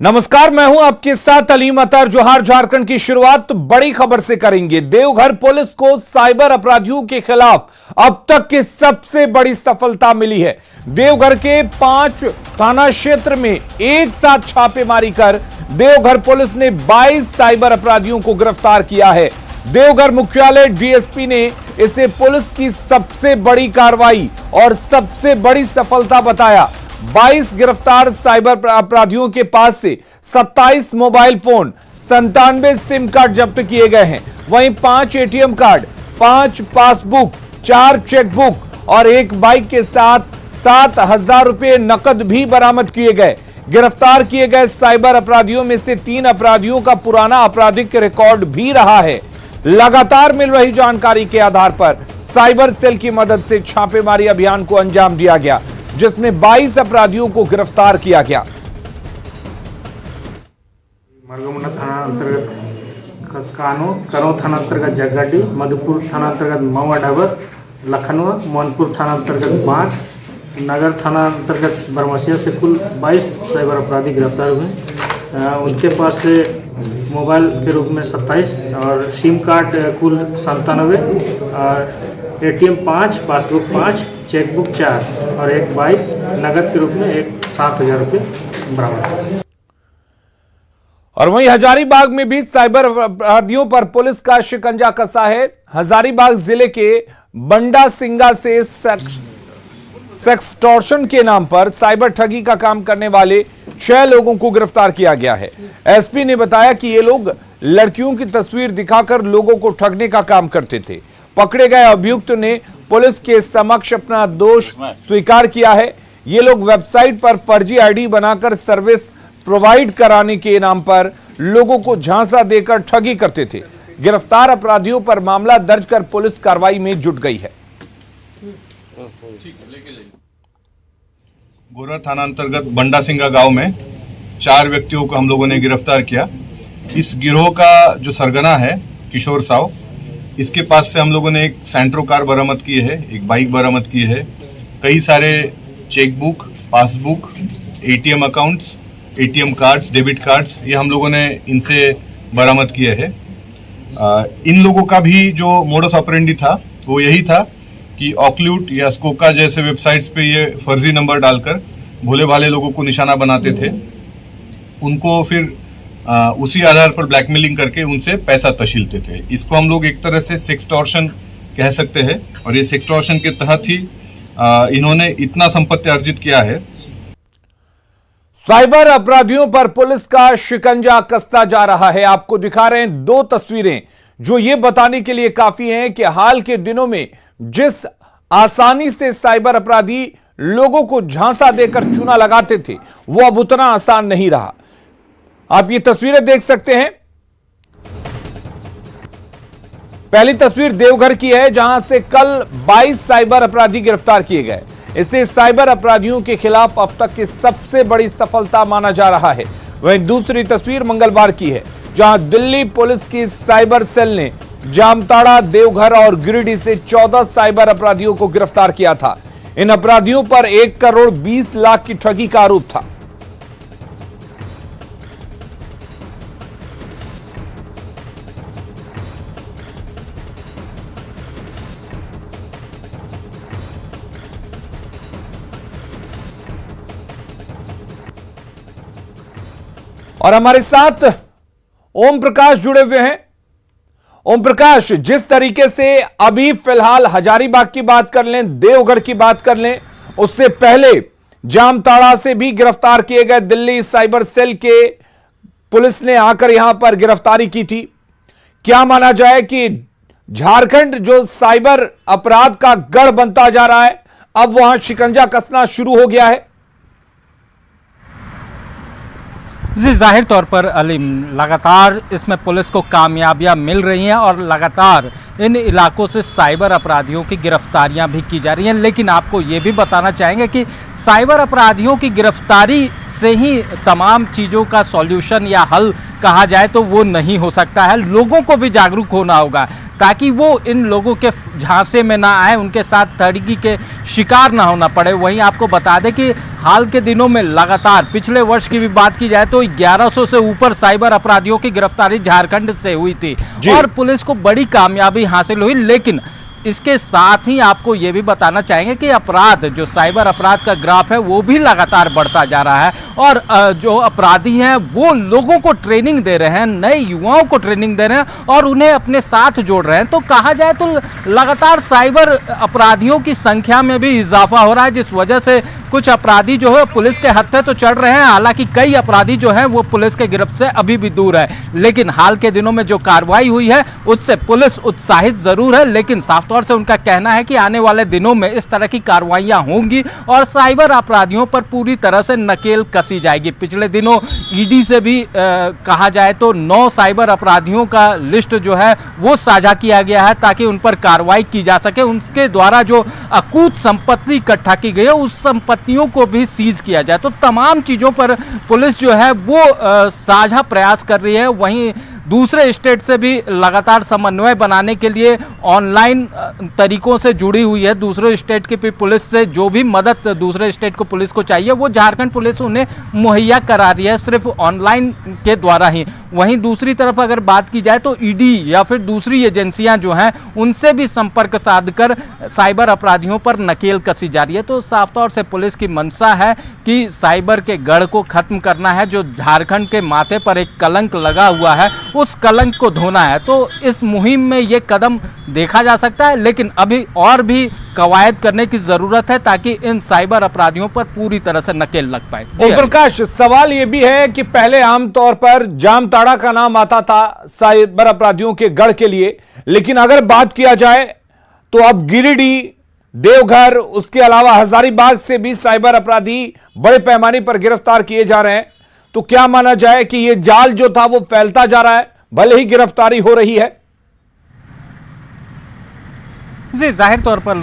नमस्कार, मैं हूं आपके साथ अलीम अतर। जोहार। झारखंड की शुरुआत बड़ी खबर से करेंगे। देवघर पुलिस को साइबर अपराधियों के खिलाफ अब तक की सबसे बड़ी सफलता मिली है। देवघर के 5 थाना क्षेत्र में एक साथ छापेमारी कर देवघर पुलिस ने 22 साइबर अपराधियों को गिरफ्तार किया है। देवघर मुख्यालय डीएसपी ने इसे पुलिस की सबसे बड़ी कार्रवाई और सबसे बड़ी सफलता बताया। 22 गिरफ्तार साइबर अपराधियों के पास से 27 मोबाइल फोन, 97 सिम कार्ड जब्त किए गए हैं। वहीं 5 एटीएम कार्ड, 5 पासबुक, 4 चेकबुक और 1 बाइक के साथ 7,000 रुपए नकद भी बरामद किए गए। गिरफ्तार किए गए साइबर अपराधियों में से 3 अपराधियों का पुराना आपराधिक रिकॉर्ड भी रहा है। लगातार मिल रही जानकारी के आधार पर साइबर सेल की मदद से छापेमारी अभियान को अंजाम दिया गया, जिसमें 22 अपराधियों को गिरफ्तार किया गया। मरगमुंडा थाना अंतर्गत करो थाना अंतर्गत जगगाटी, मधुपुर थाना अंतर्गत मवा ढाबर, लखनऊ, मोहनपुर थाना अंतर्गत 5, नगर थाना अंतर्गत बरमसिया से कुल 22 साइबर अपराधी गिरफ्तार हुए। उनके पास से मोबाइल के रूप में 27 और सिम कार्ड कुल 97 और एटीएम 5, पासबुक 5, चेकबुक 4 और 1 बाइक नगद के रूप में 7,000 रुपये बरामद। और वहीं हजारीबाग में भी साइबर अपराधियों पर पुलिस का शिकंजा कसा है। हजारीबाग जिले के बंडा सिंगा से सेक्सटॉर्शन के नाम पर साइबर ठगी का काम करने वाले 6 लोगों को गिरफ्तार किया गया है। एसपी ने बताया कि ये लोग लड़कियों की तस्वीर दिखाकर लोगों को ठगने का काम करते थे। पकड़े गए अभियुक्त ने पुलिस के समक्ष अपना दोष स्वीकार किया है। ये लोग वेबसाइट पर फर्जी आईडी बनाकर सर्विस प्रोवाइड कराने के नाम पर लोगों को झांसा देकर ठगी करते थे। गिरफ्तार अपराधियों पर मामला दर्ज कर पुलिस कार्रवाई में जुट गई है। गोरा थाना अंतर्गत बंडा सिंगा गांव में 4 व्यक्तियों को हम लोगों ने गिरफ्तार किया। इस गिरोह का जो सरगना है किशोर साव, इसके पास से हम लोगों ने एक सैंट्रो कार बरामद की है, एक बाइक बरामद की है, कई सारे chequebook, passbook, ATM accounts, ATM cards, debit cards, ये हम लोगों ने इनसे बरामद किए हैं। इन लोगों का भी जो मोडस ऑपरेंडी था वो यही था कि ऑक्लूट या स्कोका जैसे वेबसाइट्स पे ये फर्जी नंबर डालकर भोले भाले लोगों को निशाना बनाते थे। उनको फिर उसी आधार पर ब्लैकमेलिंग करके उनसे पैसा तशीलते थे। इसको हम लोग एक तरह से सेक्सटॉर्शन कह सकते हैं और ये सेक्सटॉर्शन के तहत ही इन्होंने इतना संपत्ति अर्जित किया है। साइबर अपराधियों पर पुलिस का शिकंजा कसता जा रहा है। आपको दिखा रहे हैं 2 तस्वीरें जो ये बताने के लिए काफी हैं कि हाल के दिनों में जिस आसानी से साइबर अपराधी लोगों को झांसा देकर चूना लगाते थे वो अब उतना आसान नहीं रहा। आप ये तस्वीरें देख सकते हैं। पहली तस्वीर देवघर की है, जहां से कल 22 साइबर अपराधी गिरफ्तार किए गए। इसे साइबर अपराधियों के खिलाफ अब तक की सबसे बड़ी सफलता माना जा रहा है। वहीं दूसरी तस्वीर मंगलवार की है, जहां दिल्ली पुलिस की साइबर सेल ने जामताड़ा, देवघर और गिरिडीह से 14 साइबर अपराधियों को गिरफ्तार किया था। इन अपराधियों पर 1 करोड़ 20 लाख की ठगी का आरोप था। और हमारे साथ ओम प्रकाश जुड़े हुए हैं। ओम प्रकाश, जिस तरीके से अभी फिलहाल हजारीबाग की बात कर लें, देवघर की बात कर लें, उससे पहले जामताड़ा से भी गिरफ्तार किए गए दिल्ली साइबर सेल के पुलिस ने आकर यहां पर गिरफ्तारी की थी। क्या माना जाए कि झारखंड जो साइबर अपराध का गढ़ बनता जा रहा है, अब वहां शिकंजा कसना शुरू हो गया है? जी, जाहिर तौर पर अलीम, लगातार इसमें पुलिस को कामयाबियां मिल रही हैं और लगातार इन इलाकों से साइबर अपराधियों की गिरफ्तारियां भी की जा रही हैं। लेकिन आपको ये भी बताना चाहेंगे कि साइबर अपराधियों की गिरफ्तारी से ही तमाम चीज़ों का सॉल्यूशन या हल कहा जाए तो वो नहीं हो सकता है। लोगों को भी जागरूक होना होगा। ताकि वो इन लोगों के झांसे में ना आए, उनके साथ ठगी के शिकार ना होना पड़े। वहीं आपको बता दें कि हाल के दिनों में लगातार, पिछले वर्ष की भी बात की जाए तो 1100 से ऊपर साइबर अपराधियों की गिरफ्तारी झारखंड से हुई थी और पुलिस को बड़ी कामयाबी हासिल हुई। लेकिन इसके साथ ही आपको ये भी बताना चाहेंगे कि अपराध, जो साइबर अपराध का ग्राफ है वो भी लगातार बढ़ता जा रहा है और जो अपराधी हैं वो लोगों को ट्रेनिंग दे रहे हैं, नए युवाओं को ट्रेनिंग दे रहे हैं और उन्हें अपने साथ जोड़ रहे हैं। तो कहा जाए तो लगातार साइबर अपराधियों की संख्या में भी इजाफा हो रहा है, जिस वजह से कुछ अपराधी जो है पुलिस के हत्थे तो चढ़ रहे हैं। हालांकि कई अपराधी जो हैं वो पुलिस के गिरफ्त से अभी भी दूर है, लेकिन हाल के दिनों में जो कार्रवाई हुई है उससे पुलिस उत्साहित जरूर है। लेकिन साफ तौर से उनका कहना है कि आने वाले दिनों में इस तरह की कार्रवाइयां होंगी और साइबर अपराधियों पर पूरी तरह से नकेल कसी जाएगी। पिछले दिनों ईडी से भी कहा जाए तो 9 साइबर अपराधियों का लिस्ट जो है वो साझा किया गया है ताकि उन पर कार्रवाई की जा सके। उनके द्वारा जो अकूत संपत्ति इकट्ठा की गई है उस संपत्तियों को भी सीज किया जाए। तो तमाम चीजों पर पुलिस जो है वो साझा प्रयास कर रही है। वहीं दूसरे स्टेट से भी लगातार समन्वय बनाने के लिए ऑनलाइन तरीकों से जुड़ी हुई है। दूसरे स्टेट की पुलिस से जो भी मदद दूसरे स्टेट को पुलिस को चाहिए वो झारखंड पुलिस उन्हें मुहैया करा रही है, सिर्फ ऑनलाइन के द्वारा ही। वहीं दूसरी तरफ अगर बात की जाए तो ईडी या फिर दूसरी एजेंसियां जो हैं उनसे भी संपर्क साधकर साइबर अपराधियों पर नकेल कसी जा रही है। तो साफ तौर से पुलिस की मंशा है कि साइबर के गढ़ को खत्म करना है। जो झारखंड के माथे पर एक कलंक लगा हुआ है उस कलंक को धोना है। तो इस मुहिम में ये कदम देखा जा सकता है, लेकिन अभी और भी कवायद करने की जरूरत है ताकि इन साइबर अपराधियों पर पूरी तरह से नकेल लग पाए। ओम प्रकाश, सवाल ये भी है कि पहले आमतौर पर जामताड़ा का नाम आता था साइबर अपराधियों के गढ़ के लिए, लेकिन अगर बात किया जाए तो अब गिरिडीह, देवघर, उसके अलावा हजारीबाग से भी साइबर अपराधी बड़े पैमाने पर गिरफ्तार किए जा रहे हैं। तो क्या माना जाए कि यह जाल जो था वो फैलता जा रहा है, भले ही गिरफ्तारी हो रही है? जी, जाहिर तौर पर,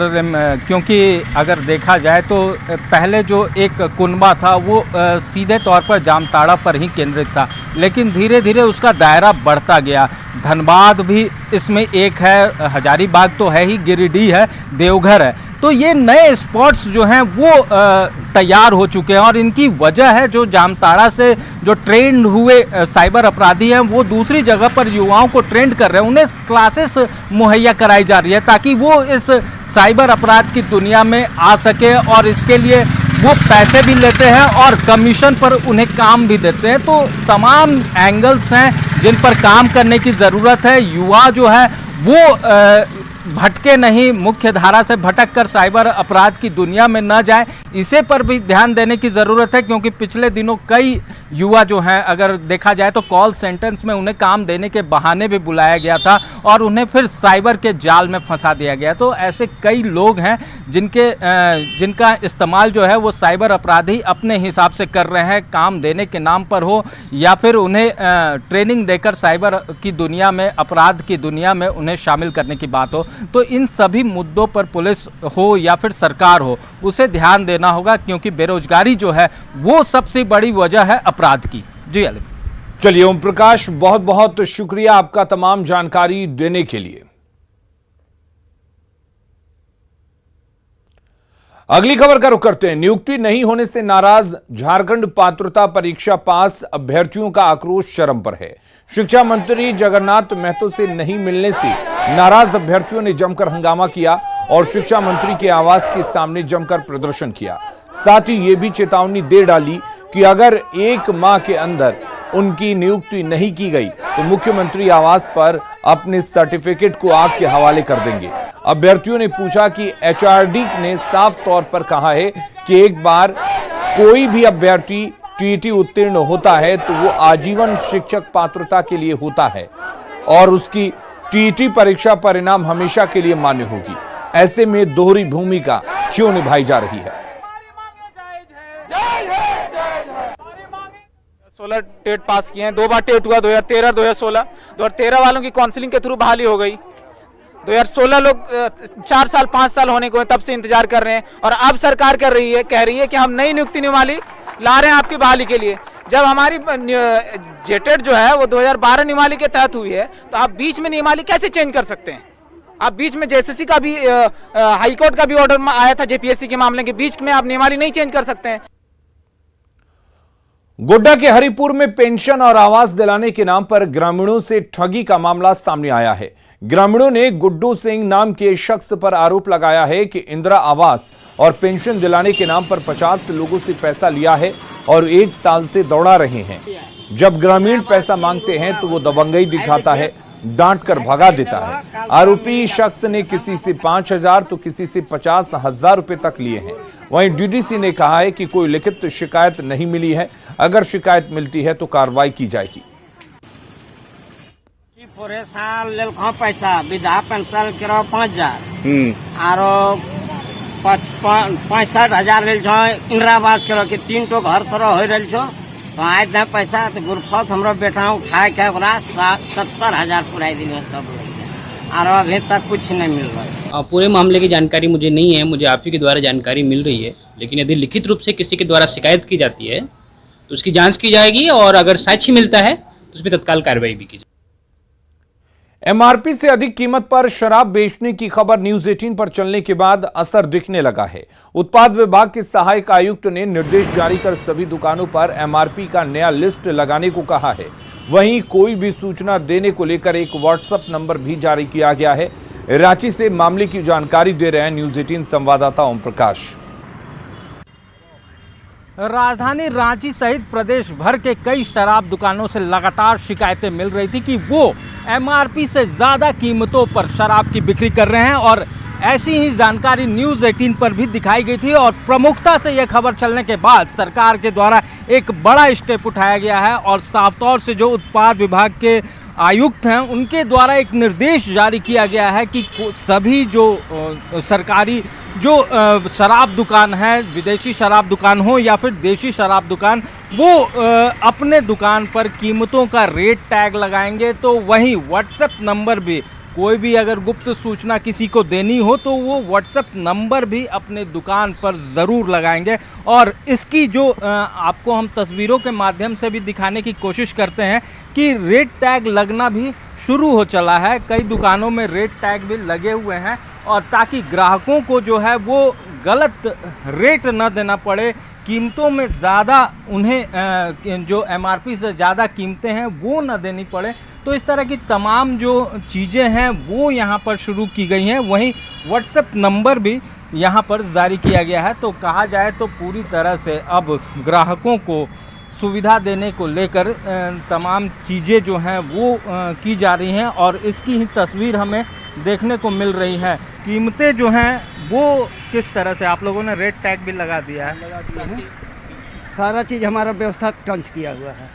क्योंकि अगर देखा जाए तो पहले जो एक कुनबा था वो सीधे तौर पर जामताड़ा पर ही केंद्रित था, लेकिन धीरे धीरे उसका दायरा बढ़ता गया। धनबाद भी इसमें एक है, हजारीबाग तो है ही, गिरिडीह है, देवघर है। तो ये नए स्पॉट्स जो हैं वो तैयार हो चुके हैं और इनकी वजह है जो जामताड़ा से जो ट्रेंड हुए साइबर अपराधी हैं वो दूसरी जगह पर युवाओं को ट्रेंड कर रहे हैं, उन्हें क्लासेस मुहैया कराई जा रही है ताकि वो इस साइबर अपराध की दुनिया में आ सके और इसके लिए वो पैसे भी लेते हैं और कमीशन पर उन्हें काम भी देते हैं। तो तमाम एंगल्स हैं जिन पर काम करने की ज़रूरत है। युवा जो है वो भटके नहीं, मुख्य धारा से भटक कर साइबर अपराध की दुनिया में न जाए, इसे पर भी ध्यान देने की ज़रूरत है। क्योंकि पिछले दिनों कई युवा जो हैं, अगर देखा जाए तो कॉल सेंटर्स में उन्हें काम देने के बहाने भी बुलाया गया था और उन्हें फिर साइबर के जाल में फंसा दिया गया। तो ऐसे कई लोग हैं जिनका इस्तेमाल जो है वो साइबर अपराधी अपने हिसाब से कर रहे हैं, काम देने के नाम पर हो या फिर उन्हें ट्रेनिंग देकर साइबर की दुनिया में, अपराध की दुनिया में उन्हें शामिल करने की बात हो। तो इन सभी मुद्दों पर पुलिस हो या फिर सरकार हो, उसे ध्यान देना होगा, क्योंकि बेरोजगारी जो है वो सबसे बड़ी वजह है अपराध की। जी अली। चलिए ओम प्रकाश, बहुत बहुत शुक्रिया आपका तमाम जानकारी देने के लिए। अगली खबर का रुख करते हैं। नियुक्ति नहीं होने से नाराज झारखंड पात्रता परीक्षा पास अभ्यर्थियों का आक्रोश चरम पर है। शिक्षा मंत्री जगन्नाथ महतो से नहीं मिलने से नाराज अभ्यर्थियों ने जमकर हंगामा किया और शिक्षा मंत्री के आवास के सामने जमकर प्रदर्शन किया। साथ ही यह भी चेतावनी दे डाली कि अगर 1 माह के अंदर उनकी नियुक्ति नहीं की गई तो मुख्यमंत्री आवास पर अपने सर्टिफिकेट को आग के हवाले कर देंगे। अभ्यर्थियों ने पूछा कि एचआरडी ने साफ तौर पर कहा है कि एक बार कोई भी अभ्यर्थी टीईटी उत्तीर्ण होता है तो वो आजीवन शिक्षक पात्रता के लिए होता है और उसकी टीईटी परीक्षा परिणाम हमेशा के लिए मान्य होगी। ऐसे में दोहरी भूमिका क्यों निभाई जा रही है? 16 टेट पास किए हैं, 2 बार टेट हुआ, 2013, 2016। 2013 वालों की काउंसलिंग के थ्रू बहाली हो गई। 2016 लोग 4 साल 5 साल होने को है, तब से इंतजार कर रहे हैं और अब सरकार कह रही है कि हम नई नियुक्ति नियमावली ला रहे हैं आपकी बहाली के लिए। जब हमारी जेटेड जो है वो 2012 नियमावली के तहत हुई है, तो आप बीच में नियमावली कैसे चेंज कर सकते हैं? आप बीच में जेएसएससी का भी हाई कोर्ट का भी ऑर्डर आया था जेपीएससी के मामले के, बीच में आप नियमावली नहीं चेंज कर सकते हैं। गोड्डा के हरिपुर में पेंशन और आवास दिलाने के नाम पर ग्रामीणों से ठगी का मामला सामने आया है। ग्रामीणों ने गुड्डू सिंह नाम के शख्स पर आरोप लगाया है कि इंदिरा आवास और पेंशन दिलाने के नाम पर 50 लोगों से पैसा लिया है और 1 साल से दौड़ा रहे हैं। जब ग्रामीण पैसा मांगते हैं तो वो दबंगई दिखाता है, डांट कर भगा देता है। आरोपी शख्स ने किसी से 5,000 तो किसी से 50,000 रुपए तक लिए हैं। वहीं डीडीसी ने कहा है कि कोई लिखित शिकायत नहीं मिली है, अगर शिकायत मिलती है तो कार्रवाई की जाएगी। पूरे साल लेल पैसा विधा पेंशन करो 5,000 और 65,000 लेल इंदिरा आवास करो कि 3 तो घर तोरो हो रही छो, तो आज दे पैसा तो गुरफत हमरो बेटा उठाए के 70,000 पुराई दिन सब और अभी तक कुछ नहीं मिल रहा। पूरे मामले की जानकारी मुझे नहीं है, मुझे आप ही के द्वारा जानकारी मिल रही है, लेकिन यदि लिखित रूप से किसी के द्वारा शिकायत की जाती है तो उसकी जांच की जाएगी और अगर साक्ष्य मिलता है तो उस पर तत्काल कार्रवाई भी की जाएगी। एमआरपी से अधिक कीमत पर शराब बेचने की खबर न्यूज 18 पर चलने के बाद असर दिखने लगा है। उत्पाद विभाग के सहायक आयुक्त ने निर्देश जारी कर सभी दुकानों पर एमआरपी का नया लिस्ट लगाने को कहा है। वहीं कोई भी सूचना देने को लेकर एक व्हाट्सएप नंबर भी जारी किया गया है। रांची से मामले की जानकारी दे रहे हैं न्यूज 18 संवाददाता ओम प्रकाश। राजधानी रांची सहित प्रदेश भर के कई शराब दुकानों से लगातार शिकायतें मिल रही थी कि वो एमआरपी से ज़्यादा कीमतों पर शराब की बिक्री कर रहे हैं और ऐसी ही जानकारी न्यूज़ 18 पर भी दिखाई गई थी। और प्रमुखता से यह खबर चलने के बाद सरकार के द्वारा एक बड़ा स्टेप उठाया गया है और साफ तौर से जो उत्पाद विभाग के आयुक्त हैं उनके द्वारा एक निर्देश जारी किया गया है कि सभी जो सरकारी जो शराब दुकान है, विदेशी शराब दुकान हो या फिर देशी शराब दुकान, वो अपने दुकान पर कीमतों का रेट टैग लगाएंगे। तो वहीं व्हाट्सएप नंबर भी, कोई भी अगर गुप्त सूचना किसी को देनी हो तो वो व्हाट्सएप नंबर भी अपने दुकान पर ज़रूर लगाएंगे। और इसकी जो आपको हम तस्वीरों के माध्यम से भी दिखाने की कोशिश करते हैं कि रेट टैग लगना भी शुरू हो चला है। कई दुकानों में रेट टैग भी लगे हुए हैं और ताकि ग्राहकों को जो है वो गलत रेट न देना पड़े, कीमतों में ज़्यादा उन्हें जो एमआरपी से ज़्यादा कीमतें हैं वो न देनी पड़े। तो इस तरह की तमाम जो चीज़ें हैं वो यहाँ पर शुरू की गई हैं। वहीं व्हाट्सएप नंबर भी यहाँ पर जारी किया गया है। तो कहा जाए तो पूरी तरह से अब ग्राहकों को सुविधा देने को लेकर तमाम चीज़ें जो हैं वो की जा रही हैं और इसकी ही तस्वीर हमें देखने को मिल रही है। कीमतें जो हैं वो किस तरह से, आप लोगों ने रेट टैग भी लगा दिया है, सारा चीज़ हमारा व्यवस्था टंच किया हुआ है।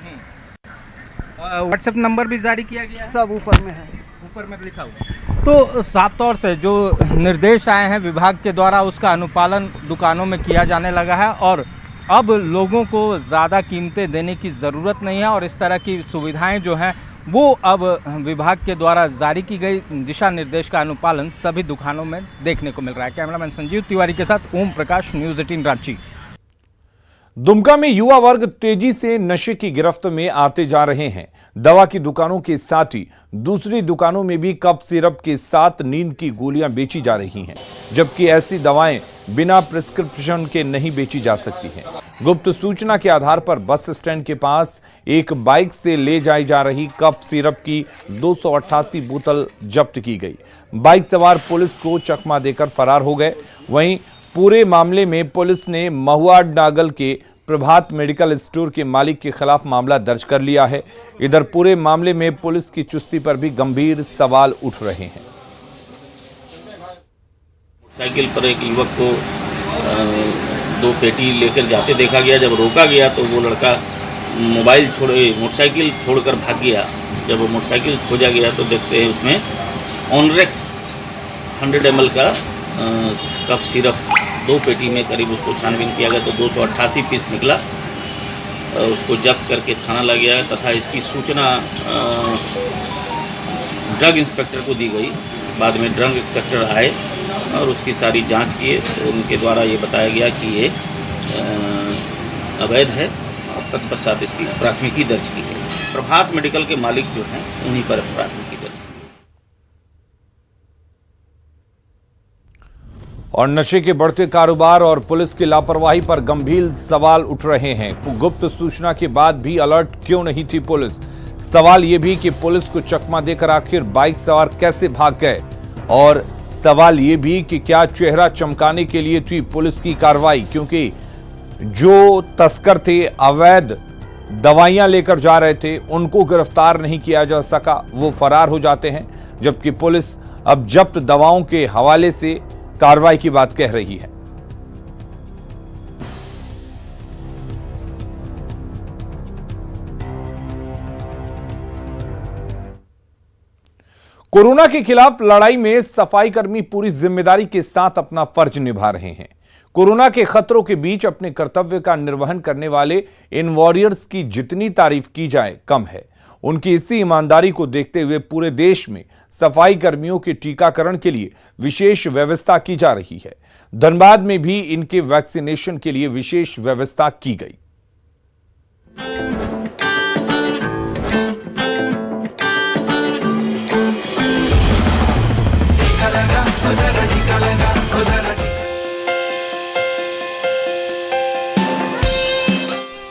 व्हाट्सएप नंबर भी जारी किया गया है, सब ऊपर में है, ऊपर में लिखा हुआ। तो साफ तौर से जो निर्देश आए हैं विभाग के द्वारा उसका अनुपालन दुकानों में किया जाने लगा है और अब लोगों को ज़्यादा कीमतें देने की ज़रूरत नहीं है और इस तरह की सुविधाएं जो हैं वो अब विभाग के द्वारा जारी की गई दिशा निर्देश का अनुपालन सभी दुकानों में देखने को मिल रहा है। कैमरामैन संजीव तिवारी के साथ ओम प्रकाश, न्यूज़ 18 रांची। दुमका में युवा वर्ग तेजी से नशे की गिरफ्त में आते जा रहे हैं। दवा की दुकानों के साथ ही दूसरी दुकानों में भी कफ सिरप के साथ नींद की गोलियां बेची जा रही हैं, जबकि ऐसी दवाएं बिना प्रिस्क्रिप्शन के नहीं बेची जा सकती हैं। गुप्त सूचना के आधार पर बस स्टैंड के पास एक बाइक से ले जाई जा रही कफ सिरप की 288 बोतल जब्त की गई। बाइक सवार पुलिस को चकमा देकर फरार हो गए। वहीं पूरे मामले में पुलिस ने महुआ नागल के प्रभात मेडिकल स्टोर के मालिक के खिलाफ मामला दर्ज कर लिया है। इधर पूरे मामले में पुलिस की चुस्ती पर भी गंभीर सवाल उठ रहे हैं। साइकिल पर एक युवक को 2 पेटी लेकर जाते देखा गया। जब रोका गया तो वो लड़का मोटरसाइकिल छोड़कर भाग गया। जब वो मोटरसाइकिल खोजा गया तो देखते हैं उसमें ऑनरेक्स 100 ml का कफ सिरप 2 पेटी में करीब उसको छानबीन किया गया तो 288 पीस निकला। उसको जब्त करके थाना ला गया तथा इसकी सूचना ड्रग इंस्पेक्टर को दी गई। बाद में ड्रग इंस्पेक्टर आए और उसकी सारी जांच किए तो उनके द्वारा ये बताया गया कि ये अवैध है तत्पश्चात इसकी प्राथमिकी दर्ज की गई। प्रभात मेडिकल के मालिक जो हैं उन्हीं पर प्राथमिकी दर्ज की। और नशे के बढ़ते कारोबार और पुलिस की लापरवाही पर गंभीर सवाल उठ रहे हैं। गुप्त सूचना के बाद भी अलर्ट क्यों नहीं थी पुलिस? सवाल यह भी कि पुलिस को चकमा देकर आखिर बाइक सवार कैसे भाग गए? और सवाल यह भी कि क्या चेहरा चमकाने के लिए थी पुलिस की कार्रवाई? क्योंकि जो तस्कर थे, अवैध दवाइयां लेकर जा रहे थे, उनको गिरफ्तार नहीं किया जा सका, वो फरार हो जाते हैं। जबकि पुलिस अब जब्त दवाओं के हवाले से कार्रवाई की बात कह रही है। कोरोना के खिलाफ लड़ाई में सफाई कर्मी पूरी जिम्मेदारी के साथ अपना फर्ज निभा रहे हैं। कोरोना के खतरों के बीच अपने कर्तव्य का निर्वहन करने वाले इन वॉरियर्स की जितनी तारीफ की जाए कम है। उनकी इसी ईमानदारी को देखते हुए पूरे देश में सफाई कर्मियों के टीकाकरण के लिए विशेष व्यवस्था की जा रही है। धनबाद में भी इनके वैक्सीनेशन के लिए विशेष व्यवस्था की गई।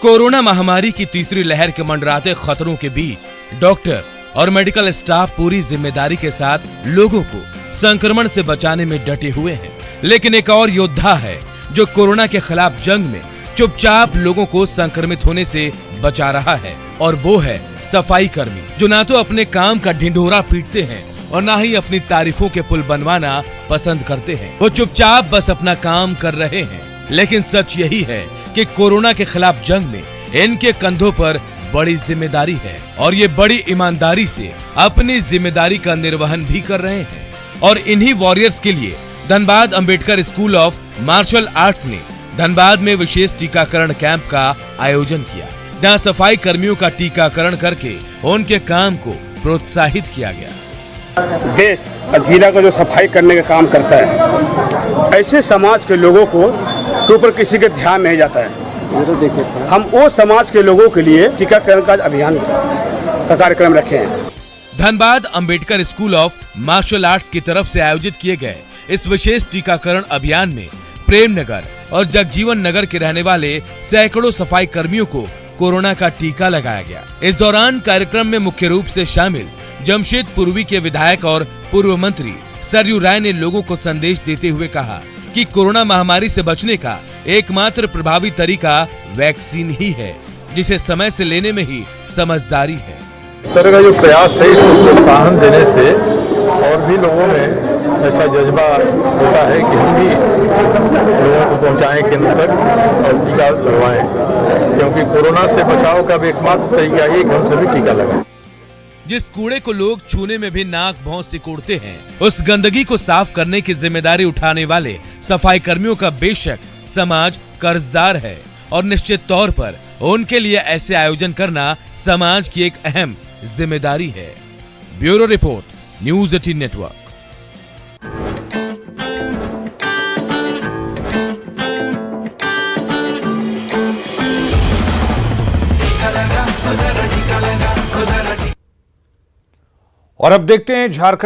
कोरोना महामारी की तीसरी लहर के मंडराते खतरों के बीच डॉक्टर और मेडिकल स्टाफ पूरी जिम्मेदारी के साथ लोगों को संक्रमण से बचाने में डटे हुए हैं। लेकिन एक और योद्धा है जो कोरोना के खिलाफ जंग में चुपचाप लोगों को संक्रमित होने से बचा रहा है, और वो है सफाई कर्मी, जो ना तो अपने काम का ढिंढोरा पीटते हैं और ना ही अपनी तारीफों के पुल बनवाना पसंद करते हैं। वो चुपचाप बस अपना काम कर रहे हैं। लेकिन सच यही है कि कोरोना के खिलाफ जंग में इनके कंधों पर बड़ी जिम्मेदारी है, और ये बड़ी ईमानदारी से अपनी जिम्मेदारी का निर्वहन भी कर रहे हैं। और इन्हीं वॉरियर्स के लिए Dhanbad Ambedkar school of martial arts ने धनबाद में विशेष टीकाकरण कैंप का आयोजन किया, जहां सफाई कर्मियों का टीकाकरण करके उनके काम को प्रोत्साहित किया गया। देश और जिला का जो सफाई करने का काम करता है, ऐसे समाज के लोगों को के ऊपर किसी का ध्यान नहीं जाता है। हम वो समाज के लोगों के लिए टीकाकरण का अभियान का कार्यक्रम रखे हैं। Dhanbad Ambedkar school of martial arts की तरफ से आयोजित किए गए इस विशेष टीकाकरण अभियान में प्रेम नगर और जगजीवन नगर के रहने वाले सैकड़ों सफाई कर्मियों को कोरोना का टीका लगाया गया। इस दौरान कार्यक्रम में मुख्य रूप से शामिल जमशेद पूर्वी के विधायक और पूर्व मंत्री सरयू राय ने लोगों को संदेश देते हुए कहा कि कोरोना महामारी से बचने का एकमात्र प्रभावी तरीका वैक्सीन ही है, जिसे समय से लेने में ही समझदारी है। इस तरह का जो प्रयास है, इसको प्रोत्साहन देने से और भी लोगों में ऐसा जज्बा होता है कि हम भी लोगों को पहुंचाएं केंद्र तक और टीका लगवाएं, क्योंकि कोरोना से बचाव का भी एकमात्र तरीका ये कि हम सभी टीका लगाएं। जिस कूड़े को लोग छूने में भी नाक भौं सिकोड़ते हैं, उस गंदगी को साफ करने की जिम्मेदारी उठाने वाले सफाई कर्मियों का बेशक समाज कर्जदार है, और निश्चित तौर पर उनके लिए ऐसे आयोजन करना समाज की एक अहम जिम्मेदारी है। Bureau report, news 18 network. और अब देखते हैं झारखंड